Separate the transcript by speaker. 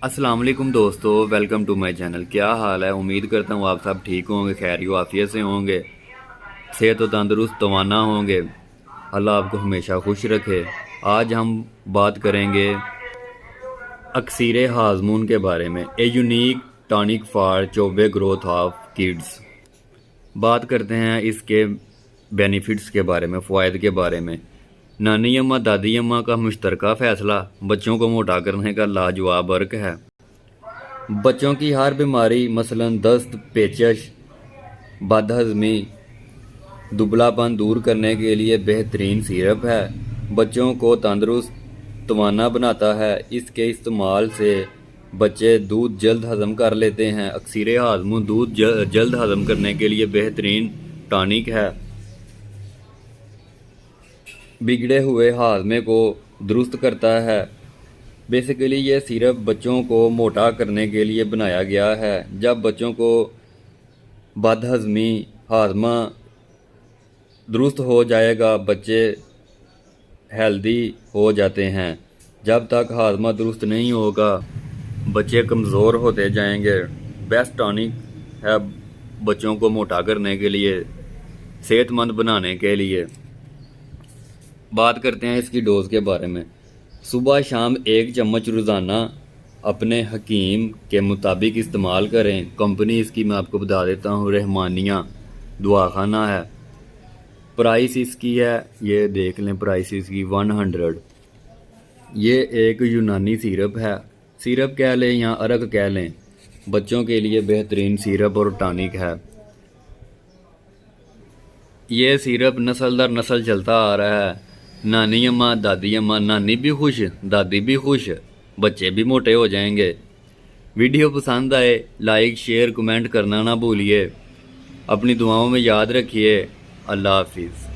Speaker 1: अस्सलाम वालेकुम दोस्तों, वेलकम टू माय चैनल। क्या हाल है? उम्मीद करता हूँ आप सब ठीक होंगे, खैरियो आफियत से होंगे, सेहत व तंदुरुस्त तवाना होंगे। अल्लाह आपको हमेशा खुश रखे। आज हम बात करेंगे अक्सीर हाजमून के बारे में, a unique tonic for chubby growth of kids. बात करते हैं इसके बेनिफिट्स के बारे में, फ़वाइद के बारे में। नानी अम्मा दादी अम्मा का मुश्तरका फ़ैसला बच्चों को मोटा करने का लाजवाब अर्क है। बच्चों की हर बीमारी मसलन दस्त, पेचश, बदहज़मी, दुबलापन दूर करने के लिए बेहतरीन सिरप है। बच्चों को तंदुरुस्त तवाना बनाता है। इसके इस्तेमाल से बच्चे दूध जल्द हज़म कर लेते हैं। अक्सीर हाजमून दूध जल्द हज़म करने के लिए बेहतरीन टॉनिक है। बिगड़े हुए हाजमे को दुरुस्त करता है। बेसिकली ये सिरप बच्चों को मोटा करने के लिए बनाया गया है। जब बच्चों को बदहज़मी, हाजमा दुरुस्त हो जाएगा, बच्चे हेल्दी हो जाते हैं। जब तक हाजमा दुरुस्त नहीं होगा, बच्चे कमज़ोर होते जाएंगे। बेस्ट टॉनिक है बच्चों को मोटा करने के लिए, सेहतमंद बनाने के लिए। बात करते हैं इसकी डोज़ के बारे में। सुबह शाम 1 चम्मच रोज़ाना अपने हकीम के मुताबिक इस्तेमाल करें। कंपनी इसकी मैं आपको बता देता हूँ, रहमानिया दवाखाना है। प्राइस इसकी है, ये देख लें, प्राइस इसकी 100। ये एक यूनानी सिरप है। सिरप कह लें या अर्क कह लें, बच्चों के लिए बेहतरीन सिरप और टॉनिक है। ये सिरप नस्ल दर नस्ल चलता आ रहा है। नानी अम्मा दादी अम्मा, नानी भी खुश, दादी भी खुश, बच्चे भी मोटे हो जाएंगे। वीडियो पसंद आए लाइक शेयर कमेंट करना ना भूलिए। अपनी दुआओं में याद रखिए। अल्लाह हाफिज़।